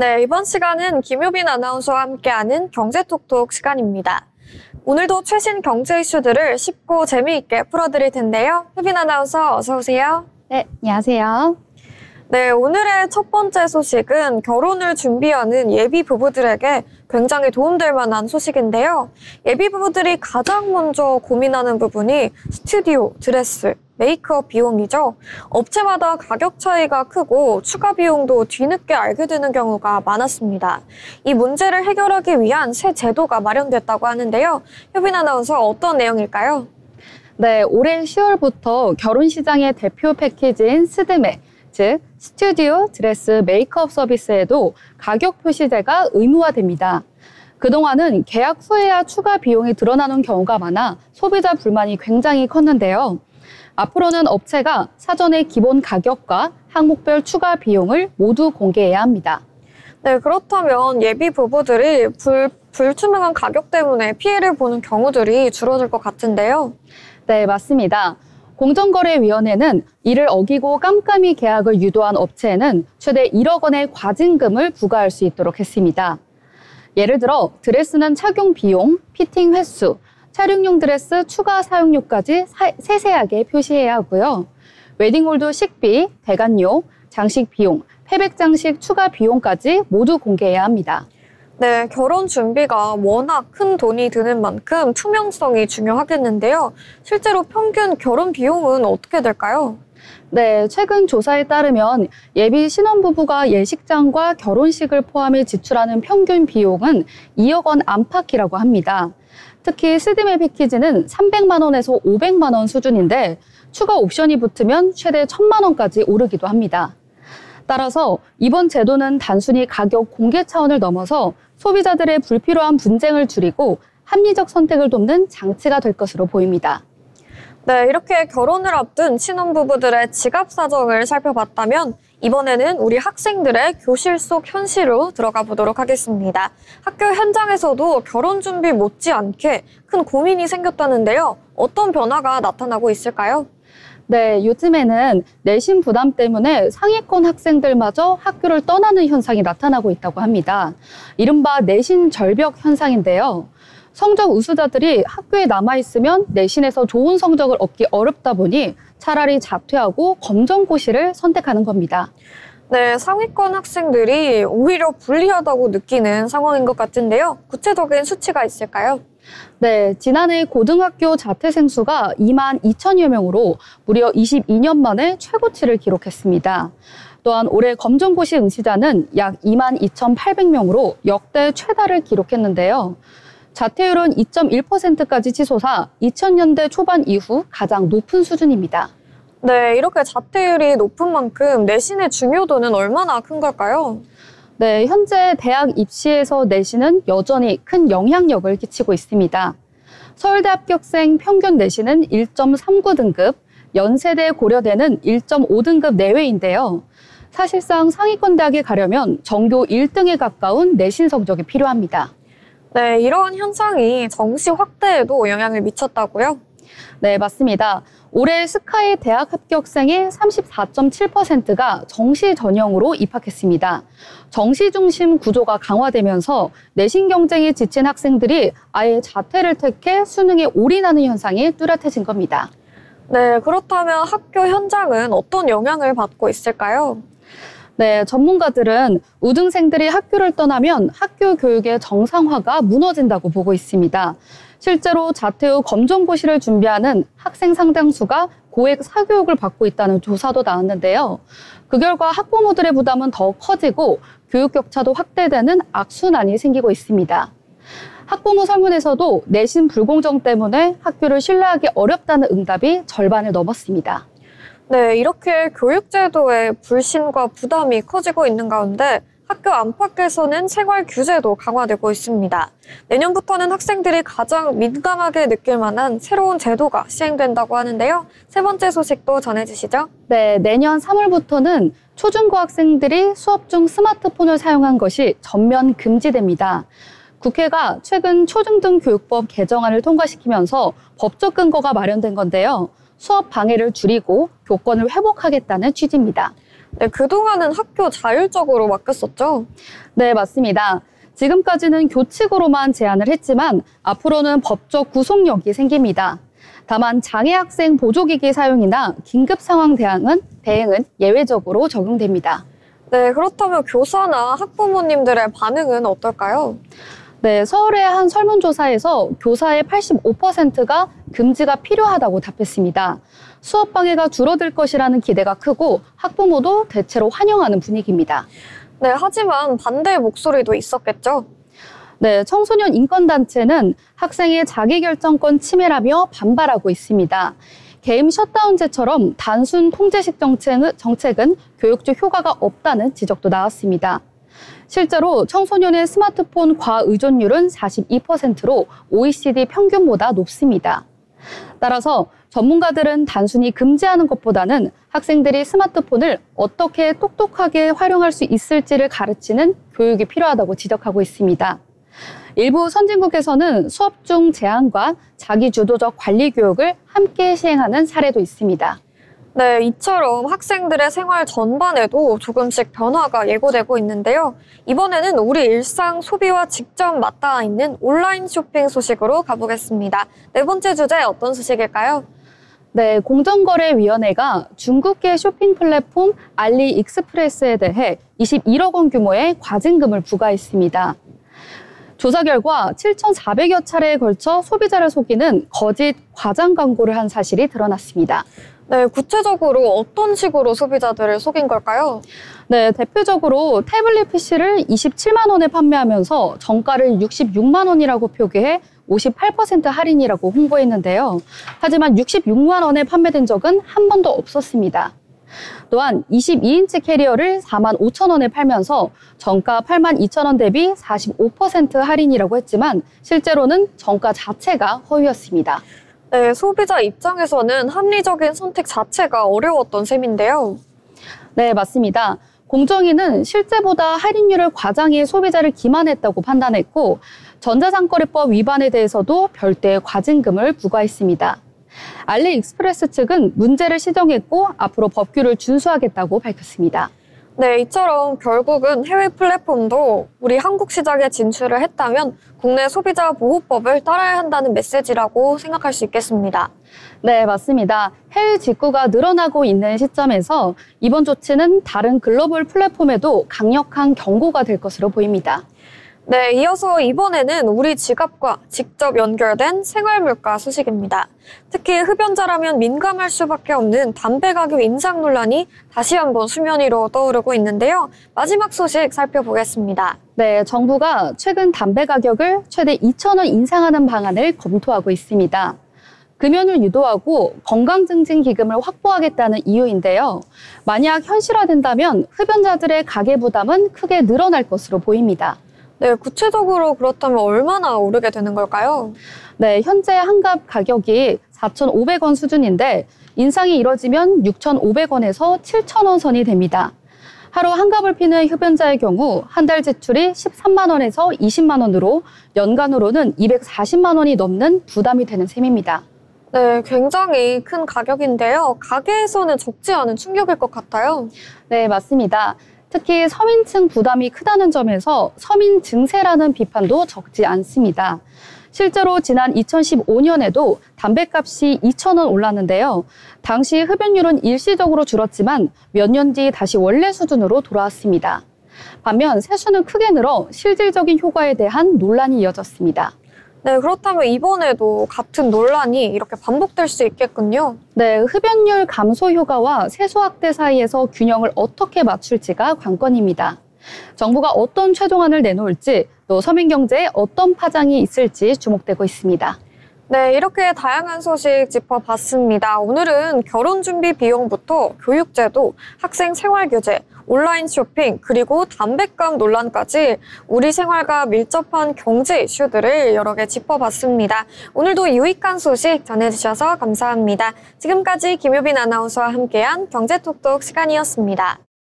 네, 이번 시간은 김효빈 아나운서와 함께하는 경제톡톡 시간입니다. 오늘도 최신 경제 이슈들을 쉽고 재미있게 풀어드릴 텐데요. 효빈 아나운서 어서 오세요. 네, 안녕하세요. 네, 오늘의 첫 번째 소식은 결혼을 준비하는 예비 부부들에게 굉장히 도움될 만한 소식인데요. 예비 부부들이 가장 먼저 고민하는 부분이 스튜디오, 드레스, 메이크업 비용이죠. 업체마다 가격 차이가 크고 추가 비용도 뒤늦게 알게 되는 경우가 많았습니다. 이 문제를 해결하기 위한 새 제도가 마련됐다고 하는데요. 효빈 아나운서 어떤 내용일까요? 네, 올해 10월부터 결혼 시장의 대표 패키지인 스드메, 즉 스튜디오, 드레스, 메이크업 서비스에도 가격 표시제가 의무화됩니다. 그동안은 계약 후에야 추가 비용이 드러나는 경우가 많아 소비자 불만이 굉장히 컸는데요. 앞으로는 업체가 사전에 기본 가격과 항목별 추가 비용을 모두 공개해야 합니다. 네, 그렇다면 예비 부부들이 불투명한 가격 때문에 피해를 보는 경우들이 줄어들 것 같은데요. 네, 맞습니다. 공정거래위원회는 이를 어기고 깜깜이 계약을 유도한 업체에는 최대 1억 원의 과징금을 부과할 수 있도록 했습니다. 예를 들어 드레스는 착용 비용, 피팅 횟수, 촬영용 드레스 추가 사용료까지 세세하게 표시해야 하고요. 웨딩홀도 식비, 대관료, 장식 비용, 패백 장식 추가 비용까지 모두 공개해야 합니다. 네, 결혼 준비가 워낙 큰 돈이 드는 만큼 투명성이 중요하겠는데요. 실제로 평균 결혼 비용은 어떻게 될까요? 네, 최근 조사에 따르면 예비 신혼부부가 예식장과 결혼식을 포함해 지출하는 평균 비용은 2억 원 안팎이라고 합니다. 특히 스드메 패키지는 300만 원에서 500만 원 수준인데 추가 옵션이 붙으면 최대 1,000만 원까지 오르기도 합니다. 따라서 이번 제도는 단순히 가격 공개 차원을 넘어서 소비자들의 불필요한 분쟁을 줄이고 합리적 선택을 돕는 장치가 될 것으로 보입니다. 네, 이렇게 결혼을 앞둔 신혼부부들의 지갑 사정을 살펴봤다면 이번에는 우리 학생들의 교실 속 현실로 들어가 보도록 하겠습니다. 학교 현장에서도 결혼 준비 못지않게 큰 고민이 생겼다는데요. 어떤 변화가 나타나고 있을까요? 네, 요즘에는 내신 부담 때문에 상위권 학생들마저 학교를 떠나는 현상이 나타나고 있다고 합니다. 이른바 내신 절벽 현상인데요. 성적 우수자들이 학교에 남아있으면 내신에서 좋은 성적을 얻기 어렵다 보니 차라리 자퇴하고 검정고시를 선택하는 겁니다. 네, 상위권 학생들이 오히려 불리하다고 느끼는 상황인 것 같은데요. 구체적인 수치가 있을까요? 네, 지난해 고등학교 자퇴생 수가 2만 2천여 명으로 무려 22년 만에 최고치를 기록했습니다. 또한 올해 검정고시 응시자는 약 2만 2,800명으로 역대 최다를 기록했는데요. 자퇴율은 2.1%까지 치솟아 2000년대 초반 이후 가장 높은 수준입니다. 네, 이렇게 자퇴율이 높은 만큼 내신의 중요도는 얼마나 큰 걸까요? 네, 현재 대학 입시에서 내신은 여전히 큰 영향력을 끼치고 있습니다. 서울대 합격생 평균 내신은 1.39등급, 연세대 고려대는 1.5등급 내외인데요. 사실상 상위권 대학에 가려면 전교 1등에 가까운 내신 성적이 필요합니다. 네, 이러한 현상이 정시 확대에도 영향을 미쳤다고요? 네, 맞습니다. 올해 스카이 대학 합격생의 34.7%가 정시 전형으로 입학했습니다. 정시 중심 구조가 강화되면서 내신 경쟁에 지친 학생들이 아예 자퇴를 택해 수능에 올인하는 현상이 뚜렷해진 겁니다. 네, 그렇다면 학교 현장은 어떤 영향을 받고 있을까요? 네, 전문가들은 우등생들이 학교를 떠나면 학교 교육의 정상화가 무너진다고 보고 있습니다. 실제로 자퇴 후 검정고시를 준비하는 학생 상당수가 고액 사교육을 받고 있다는 조사도 나왔는데요. 그 결과 학부모들의 부담은 더 커지고 교육 격차도 확대되는 악순환이 생기고 있습니다. 학부모 설문에서도 내신 불공정 때문에 학교를 신뢰하기 어렵다는 응답이 절반을 넘었습니다. 네, 이렇게 교육제도의 불신과 부담이 커지고 있는 가운데 학교 안팎에서는 생활 규제도 강화되고 있습니다. 내년부터는 학생들이 가장 민감하게 느낄 만한 새로운 제도가 시행된다고 하는데요. 세 번째 소식도 전해주시죠. 네, 내년 3월부터는 초중고 학생들이 수업 중 스마트폰을 사용한 것이 전면 금지됩니다. 국회가 최근 초중등교육법 개정안을 통과시키면서 법적 근거가 마련된 건데요. 수업 방해를 줄이고 교권을 회복하겠다는 취지입니다. 네, 그동안은 학교 자율적으로 맡겼었죠. 네, 맞습니다. 지금까지는 교칙으로만 제한을 했지만 앞으로는 법적 구속력이 생깁니다. 다만 장애 학생 보조기기 사용이나 긴급 상황 대응은 예외적으로 적용됩니다. 네, 그렇다면 교사나 학부모님들의 반응은 어떨까요? 네, 서울의 한 설문조사에서 교사의 85%가 금지가 필요하다고 답했습니다. 수업 방해가 줄어들 것이라는 기대가 크고 학부모도 대체로 환영하는 분위기입니다. 네, 하지만 반대의 목소리도 있었겠죠? 네, 청소년 인권단체는 학생의 자기결정권 침해라며 반발하고 있습니다. 게임 셧다운제처럼 단순 통제식 정책은 교육적 효과가 없다는 지적도 나왔습니다. 실제로 청소년의 스마트폰 과의존율은 42%로 OECD 평균보다 높습니다. 따라서 전문가들은 단순히 금지하는 것보다는 학생들이 스마트폰을 어떻게 똑똑하게 활용할 수 있을지를 가르치는 교육이 필요하다고 지적하고 있습니다. 일부 선진국에서는 수업 중 제한과 자기주도적 관리 교육을 함께 시행하는 사례도 있습니다. 네, 이처럼 학생들의 생활 전반에도 조금씩 변화가 예고되고 있는데요. 이번에는 우리 일상 소비와 직접 맞닿아 있는 온라인 쇼핑 소식으로 가보겠습니다. 네 번째 주제 어떤 소식일까요? 네, 공정거래위원회가 중국계 쇼핑 플랫폼 알리익스프레스에 대해 21억 원 규모의 과징금을 부과했습니다. 조사 결과 7,400여 차례에 걸쳐 소비자를 속이는 거짓 과장 광고를 한 사실이 드러났습니다. 네, 구체적으로 어떤 식으로 소비자들을 속인 걸까요? 네, 대표적으로 태블릿 PC를 27만 원에 판매하면서 정가를 66만 원이라고 표기해 58% 할인이라고 홍보했는데요. 하지만 66만 원에 판매된 적은 한 번도 없었습니다. 또한 22인치 캐리어를 4만 5천 원에 팔면서 정가 8만 2천 원 대비 45% 할인이라고 했지만 실제로는 정가 자체가 허위였습니다. 네, 소비자 입장에서는 합리적인 선택 자체가 어려웠던 셈인데요. 네, 맞습니다. 공정위는 실제보다 할인율을 과장해 소비자를 기만했다고 판단했고 전자상거래법 위반에 대해서도 별도의 과징금을 부과했습니다. 알리익스프레스 측은 문제를 시정했고 앞으로 법규를 준수하겠다고 밝혔습니다. 네, 이처럼 결국은 해외 플랫폼도 우리 한국 시장에 진출을 했다면 국내 소비자 보호법을 따라야 한다는 메시지라고 생각할 수 있겠습니다. 네, 맞습니다. 해외 직구가 늘어나고 있는 시점에서 이번 조치는 다른 글로벌 플랫폼에도 강력한 경고가 될 것으로 보입니다. 네, 이어서 이번에는 우리 지갑과 직접 연결된 생활물가 소식입니다. 특히 흡연자라면 민감할 수밖에 없는 담배 가격 인상 논란이 다시 한번 수면 위로 떠오르고 있는데요. 마지막 소식 살펴보겠습니다. 네, 정부가 최근 담배 가격을 최대 2,000원 인상하는 방안을 검토하고 있습니다. 금연을 유도하고 건강증진기금을 확보하겠다는 이유인데요. 만약 현실화된다면 흡연자들의 가계 부담은 크게 늘어날 것으로 보입니다. 네, 구체적으로 그렇다면 얼마나 오르게 되는 걸까요? 네, 현재 한갑 가격이 4,500원 수준인데 인상이 이뤄지면 6,500원에서 7,000원 선이 됩니다. 하루 한갑을 피는 흡연자의 경우 한 달 지출이 13만 원에서 20만 원으로 연간으로는 240만 원이 넘는 부담이 되는 셈입니다. 네, 굉장히 큰 가격인데요. 가게에서는 적지 않은 충격일 것 같아요. 네, 맞습니다. 특히 서민층 부담이 크다는 점에서 서민 증세라는 비판도 적지 않습니다. 실제로 지난 2015년에도 담배값이 2,000원 올랐는데요. 당시 흡연율은 일시적으로 줄었지만 몇 년 뒤 다시 원래 수준으로 돌아왔습니다. 반면 세수는 크게 늘어 실질적인 효과에 대한 논란이 이어졌습니다. 네, 그렇다면 이번에도 같은 논란이 이렇게 반복될 수 있겠군요. 네, 흡연율 감소 효과와 세수 확대 사이에서 균형을 어떻게 맞출지가 관건입니다. 정부가 어떤 최종안을 내놓을지 또 서민 경제에 어떤 파장이 있을지 주목되고 있습니다. 네, 이렇게 다양한 소식 짚어봤습니다. 오늘은 결혼 준비 비용부터 교육제도, 학생 생활교재, 온라인 쇼핑, 그리고 담뱃값 논란까지 우리 생활과 밀접한 경제 이슈들을 여러 개 짚어봤습니다. 오늘도 유익한 소식 전해주셔서 감사합니다. 지금까지 김효빈 아나운서와 함께한 경제톡톡 시간이었습니다.